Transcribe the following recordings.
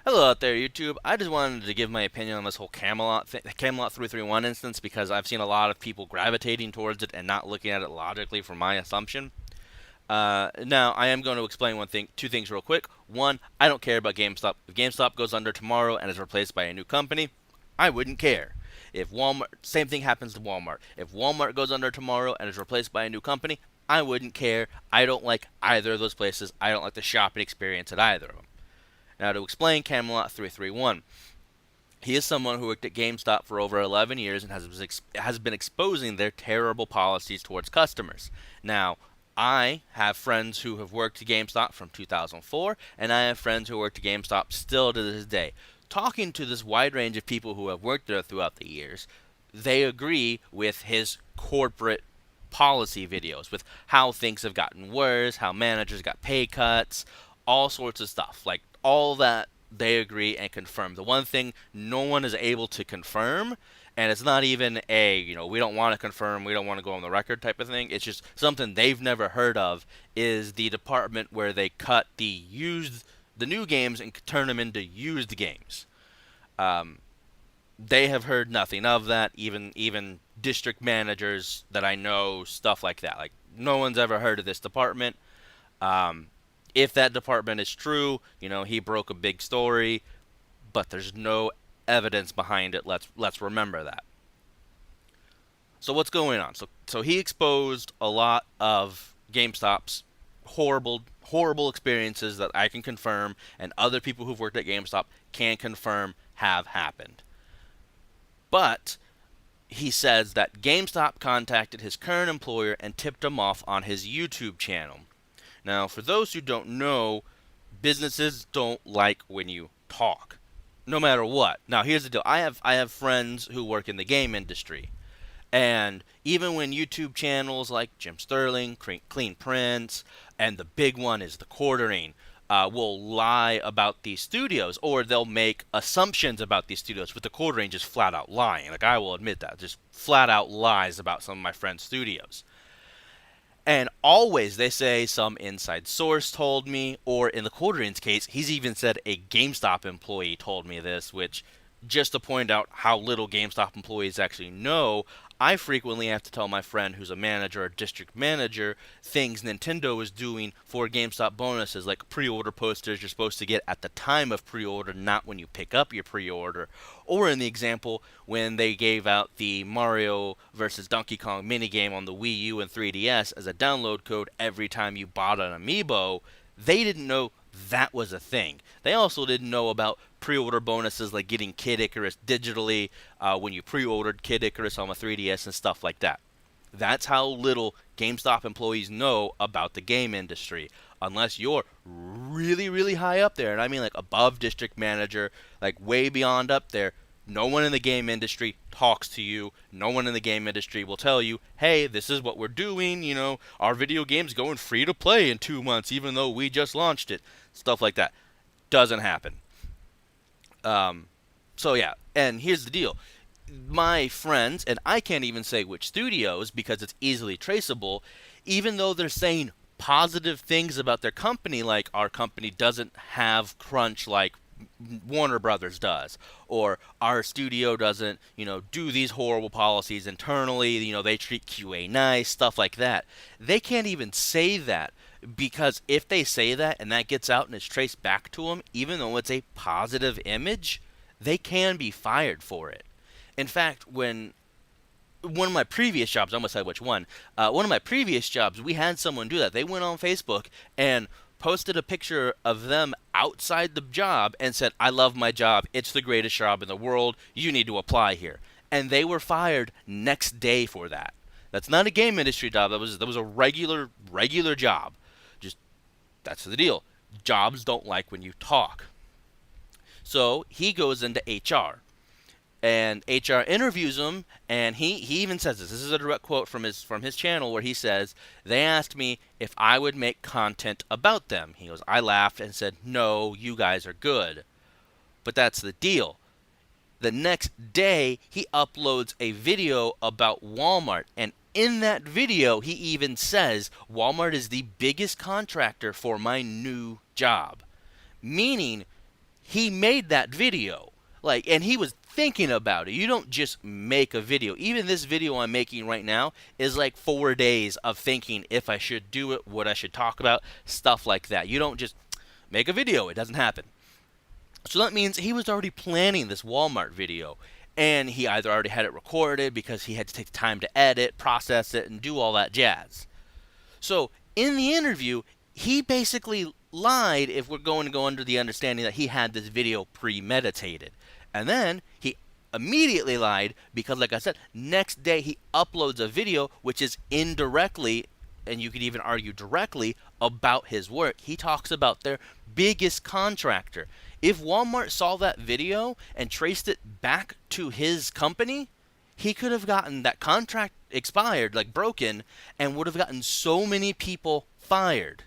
Hello out there, YouTube. I just wanted to give my opinion on this whole Camelot 331 instance because I've seen a lot of people gravitating towards it and not looking at it logically from my assumption. Now, I am going to explain two things real quick. One, I don't care about GameStop. If GameStop goes under tomorrow and is replaced by a new company, I wouldn't care. If Walmart, same thing happens to Walmart. If Walmart goes under tomorrow and is replaced by a new company, I wouldn't care. I don't like either of those places. I don't like the shopping experience at either of them. Now, to explain Camelot 331, he is someone who worked at GameStop for over 11 years and has been exposing their terrible policies towards customers. Now, I have friends who have worked at GameStop from 2004, and I have friends who work at GameStop still to this day. Talking to this wide range of people who have worked there throughout the years, they agree with his corporate policy videos, with how things have gotten worse, how managers got pay cuts, all sorts of stuff. Like, all that they agree and confirm. The one thing no one is able to confirm, and it's not even we don't want to confirm, we don't want to go on the record type of thing. It's just something they've never heard of, is the department where they cut the new games and turn them into used games. Um, they have heard nothing of that. Even district managers that I know, stuff like that. Like, no one's ever heard of this department. Um, if that department is true, he broke a big story, but there's no evidence behind it. Let's remember that. So what's going on? So he exposed a lot of GameStop's horrible experiences that I can confirm, and other people who've worked at GameStop can confirm have happened. But he says that GameStop contacted his current employer and tipped him off on his YouTube channel. Now, for those who don't know, businesses don't like when you talk, no matter what. Now, here's the deal. I have friends who work in the game industry, and even when YouTube channels like Jim Sterling, Clean Prince, and the big one is the Quartering, will lie about these studios, or they'll make assumptions about these studios, with the Quartering just flat out lying. Like, I will admit that, just flat out lies about some of my friends' studios. And always they say some inside source told me, or in the Quartering's case, he's even said a GameStop employee told me this, which, just to point out how little GameStop employees actually know, I frequently have to tell my friend who's a manager or district manager things Nintendo is doing for GameStop bonuses, like pre-order posters you're supposed to get at the time of pre-order, not when you pick up your pre-order. Or in the example, when they gave out the Mario vs. Donkey Kong minigame on the Wii U and 3DS as a download code every time you bought an amiibo, they didn't know that was a thing. They also didn't know about pre-order bonuses like getting Kid Icarus digitally when you pre-ordered Kid Icarus on the 3DS and stuff like that. That's how little GameStop employees know about the game industry. Unless you're really, really high up there, and I mean like above district manager, like way beyond up there, no one in the game industry talks to you. No one in the game industry will tell you, hey, this is what we're doing. Our video game's going free to play in 2 months, even though we just launched it. Stuff like that. Doesn't happen. So yeah, and here's the deal. My friends, and I can't even say which studios because it's easily traceable, even though they're saying positive things about their company, like our company doesn't have crunch like Warner Brothers does, or our studio doesn't, do these horrible policies internally, they treat QA nice, stuff like that. They can't even say that, because if they say that and that gets out and is traced back to them, even though it's a positive image, they can be fired for it. In fact, when one of my previous jobs, I almost said which one of my previous jobs, we had someone do that. They went on Facebook and posted a picture of them outside the job and said, I love my job. It's the greatest job in the world. You need to apply here. And they were fired next day for that. That's not a game industry job. That was a regular job. Just, that's the deal. Jobs don't like when you talk. So he goes into HR. And HR interviews him, and he even says this. This is a direct quote from his channel, where he says, they asked me if I would make content about them. He goes, I laughed and said, no, you guys are good. But that's the deal. The next day, he uploads a video about Walmart, and in that video, he even says, Walmart is the biggest contractor for my new job. Meaning, He made that video. Like, and he was thinking about it. You don't just make a video. Even this video I'm making right now is like 4 days of thinking if I should do it, what I should talk about, stuff like that. You don't just make a video. It doesn't happen. So that means he was already planning this Walmart video. And he either already had it recorded because he had to take the time to edit, process it, and do all that jazz. So in the interview, he basically lied if we're going to go under the understanding that he had this video premeditated. And then he immediately lied because, like I said, next day he uploads a video which is indirectly, and you could even argue directly, about his work. He talks about their biggest contractor. If Walmart saw that video and traced it back to his company, he could have gotten that contract expired, like broken, and would have gotten so many people fired.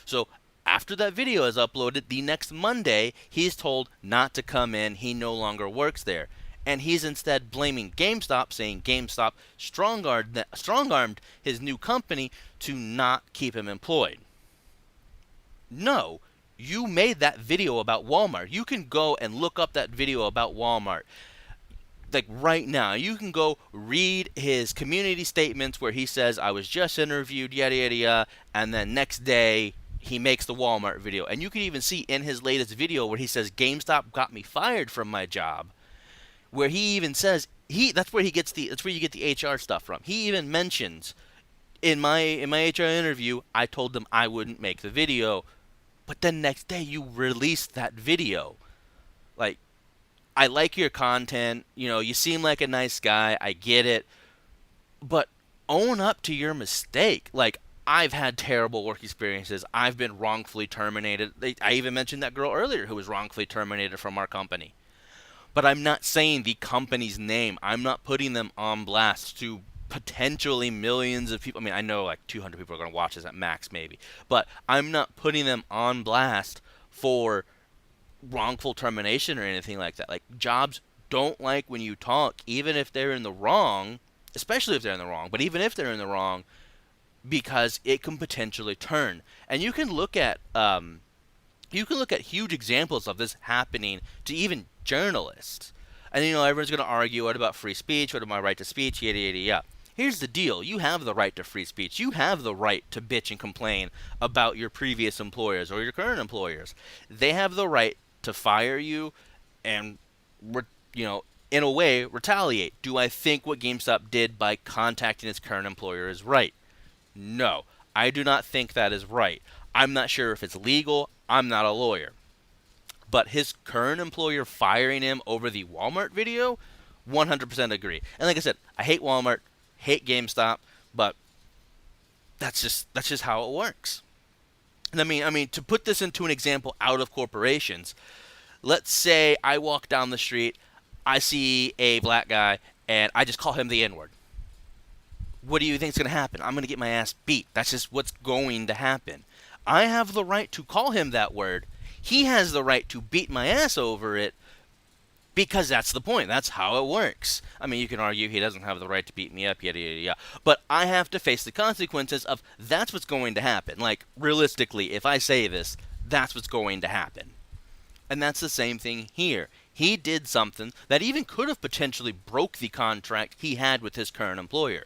So after that video is uploaded, the next Monday, he's told not to come in. He no longer works there. And he's instead blaming GameStop, saying GameStop strong-armed his new company to not keep him employed. No, you made that video about Walmart. You can go and look up that video about Walmart. Like right now, you can go read his community statements where he says, I was just interviewed, yada, yada, yada, and then next day, he makes the Walmart video. And you can even see in his latest video where he says, GameStop got me fired from my job, where he even says, that's where you get the HR stuff from. He even mentions, in my HR interview, I told them I wouldn't make the video, but then next day you released that video. Like, I like your content, you seem like a nice guy, I get it, but own up to your mistake. Like, I've had terrible work experiences. I've been wrongfully terminated. I even mentioned that girl earlier who was wrongfully terminated from our company. But I'm not saying the company's name. I'm not putting them on blast to potentially millions of people. I mean, I know like 200 people are going to watch this at max maybe. But I'm not putting them on blast for wrongful termination or anything like that. Like, jobs don't like when you talk, even if they're in the wrong, especially if they're in the wrong, but even if they're in the wrong, because it can potentially turn. And you can look at huge examples of this happening to even journalists. And everyone's going to argue, what about free speech? What about my right to speech? Yada, yada, yada. Here's the deal. You have the right to free speech. You have the right to bitch and complain about your previous employers or your current employers. They have the right to fire you and, in a way, retaliate. Do I think what GameStop did by contacting its current employer is right? No, I do not think that is right. I'm not sure if it's legal. I'm not a lawyer. But his current employer firing him over the Walmart video, 100% agree. And like I said, I hate Walmart, hate GameStop, but that's just how it works. And I mean, to put this into an example out of corporations, let's say I walk down the street, I see a black guy, and I just call him the N-word. What do you think is going to happen? I'm going to get my ass beat. That's just what's going to happen. I have the right to call him that word. He has the right to beat my ass over it because that's the point. That's how it works. I mean, you can argue he doesn't have the right to beat me up, yada, yada, yada. But I have to face the consequences of that's what's going to happen. Like, realistically, if I say this, that's what's going to happen. And that's the same thing here. He did something that even could have potentially broke the contract he had with his current employer.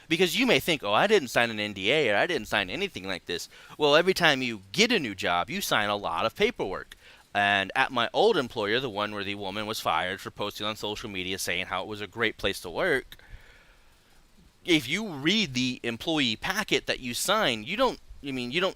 Because you may think, I didn't sign an NDA or I didn't sign anything like this. Well, every time you get a new job, you sign a lot of paperwork. And at my old employer, the one where the woman was fired for posting on social media saying how it was a great place to work, if you read the employee packet that you sign, you don't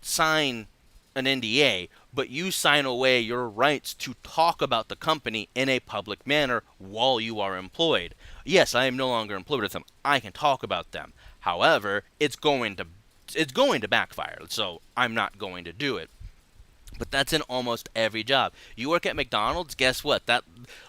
sign an NDA, but you sign away your rights to talk about the company in a public manner while you are employed. Yes, I am no longer employed with them. I can talk about them. However, it's going to backfire, so I'm not going to do it. But that's in almost every job. You work at McDonald's, guess what? That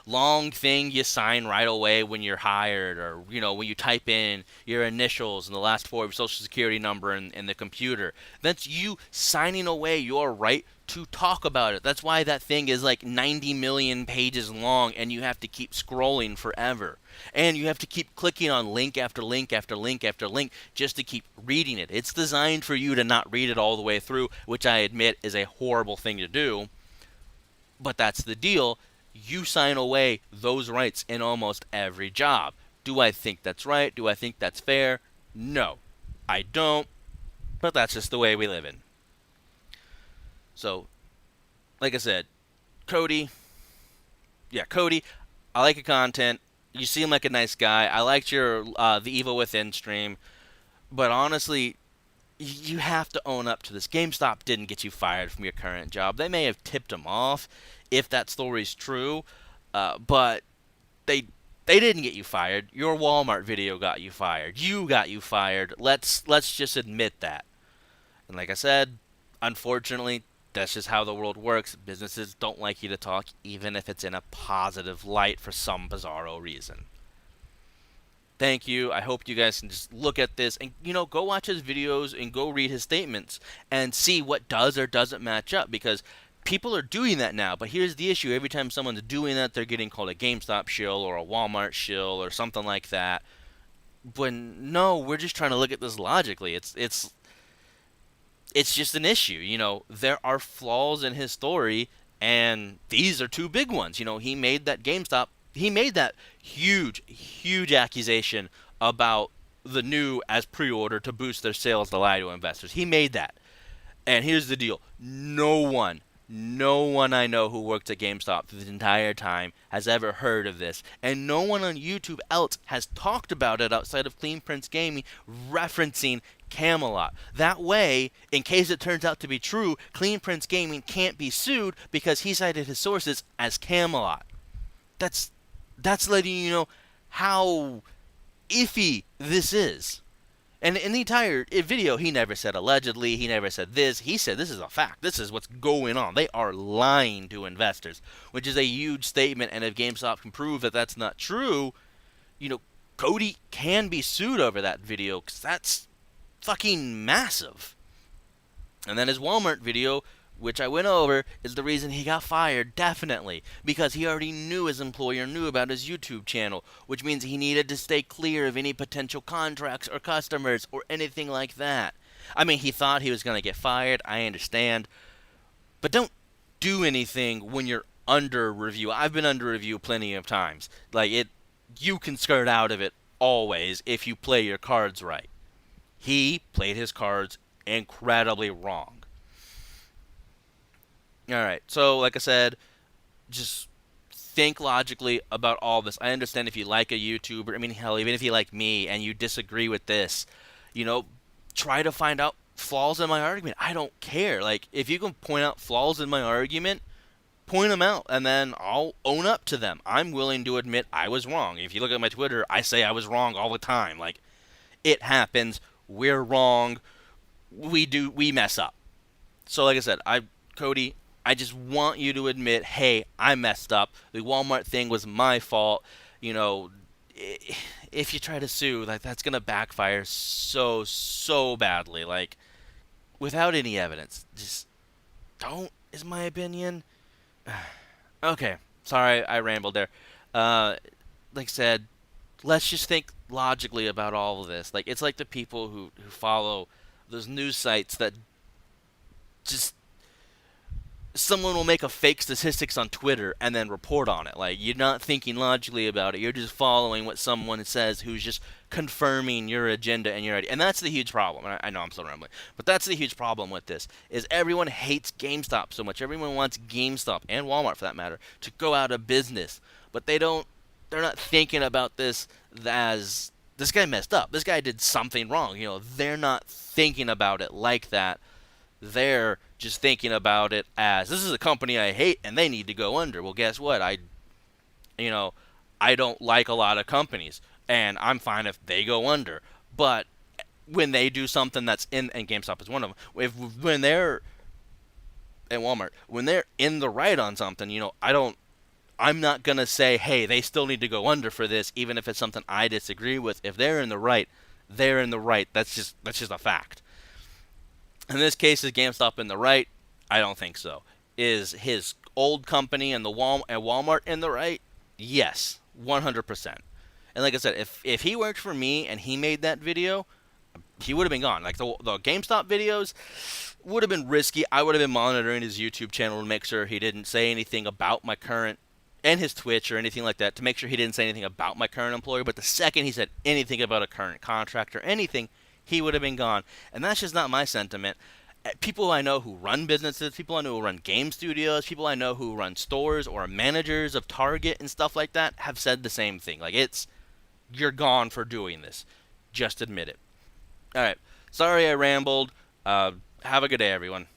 long thing you sign right away when you're hired, or when you type in your initials and the last four of your social security number in the computer, that's you signing away your right to talk about it. That's why that thing is like 90 million pages long and you have to keep scrolling forever. And you have to keep clicking on link after link after link after link just to keep reading it. It's designed for you to not read it all the way through, which I admit is a horrible thing to do. But that's the deal. You sign away those rights in almost every job. Do I think that's right? Do I think that's fair? No, I don't. But that's just the way we live in. So, like I said, Cody, Cody, I like your content. You seem like a nice guy. I liked your The Evil Within stream. But honestly, you have to own up to this. GameStop didn't get you fired from your current job. They may have tipped him off, if that story's true, but they didn't get you fired. Your Walmart video got you fired. You got you fired. Let's just admit that. And like I said, unfortunately, that's just how the world works. Businesses don't like you to talk, even if it's in a positive light for some bizarro reason. Thank you. I hope you guys can just look at this and, go watch his videos and go read his statements and see what does or doesn't match up, because people are doing that now. But here's the issue. Every time someone's doing that, they're getting called a GameStop shill or a Walmart shill or something like that. When no, we're just trying to look at this logically. It's just an issue. There are flaws in his story, and these are two big ones. He made that GameStop. He made that huge, huge accusation about the new as pre-order to boost their sales to lie to investors. He made that. And here's the deal. No one I know who worked at GameStop through the entire time has ever heard of this. And no one on YouTube else has talked about it outside of Clean Prince Gaming referencing Camelot. That way, in case it turns out to be true, Clean Prince Gaming can't be sued because he cited his sources as Camelot. That's letting you know how iffy this is. And in the entire video, he never said allegedly. He never said this. He said this is a fact. This is what's going on. They are lying to investors, which is a huge statement. And if GameStop can prove that that's not true, Cody can be sued over that video, because that's fucking massive. And then his Walmart video, which I went over, is the reason he got fired, definitely. Because he already knew his employer knew about his YouTube channel, which means he needed to stay clear of any potential contracts or customers or anything like that. I mean, he thought he was going to get fired, I understand. But don't do anything when you're under review. I've been under review plenty of times. You can skirt out of it always if you play your cards right. He played his cards incredibly wrong. Alright, so like I said, just think logically about all this. I understand if you like a YouTuber, hell, even if you like me and you disagree with this, try to find out flaws in my argument. I don't care. If you can point out flaws in my argument, point them out, and then I'll own up to them. I'm willing to admit I was wrong. If you look at my Twitter, I say I was wrong all the time. It happens. We're wrong. We mess up. So like I said, Cody, I just want you to admit, hey, I messed up. The Walmart thing was my fault. If you try to sue, that's going to backfire so badly. Without any evidence. Just don't, is my opinion. Okay, sorry I rambled there. Like I said, let's just think logically about all of this. It's like the people who follow those news sites that just... Someone will make a fake statistics on Twitter and then report on it. You're not thinking logically about it. You're just following what someone says who's just confirming your agenda and your idea. And that's the huge problem. I know I'm still rambling. But that's the huge problem with this, is everyone hates GameStop so much. Everyone wants GameStop, and Walmart for that matter, to go out of business. But they're not thinking about this as, this guy messed up. This guy did something wrong. They're not thinking about it like that. They're just thinking about it as, this is a company I hate and they need to go under. Well, guess what? I don't like a lot of companies, and I'm fine if they go under. But when they do something that's and GameStop is one of them, when they're, and Walmart, when they're in the right on something, I'm not going to say, hey, they still need to go under for this, even if it's something I disagree with. If they're in the right, they're in the right. That's just a fact. In this case, is GameStop in the right? I don't think so. Is his old company and Walmart in the right? Yes, 100%. And like I said, if he worked for me and he made that video, he would have been gone. The GameStop videos, Would have been risky. I would have been monitoring his YouTube channel to make sure he didn't say anything about my current, and his Twitch or anything like that, to make sure he didn't say anything about my current employer. But the second he said anything about a current contract or anything, he would have been gone. And that's just not my sentiment. People I know who run businesses, people I know who run game studios, people I know who run stores or are managers of Target and stuff like that have said the same thing. Like, it's, you're gone for doing this. Just admit it. All right. Sorry I rambled. Have a good day, everyone.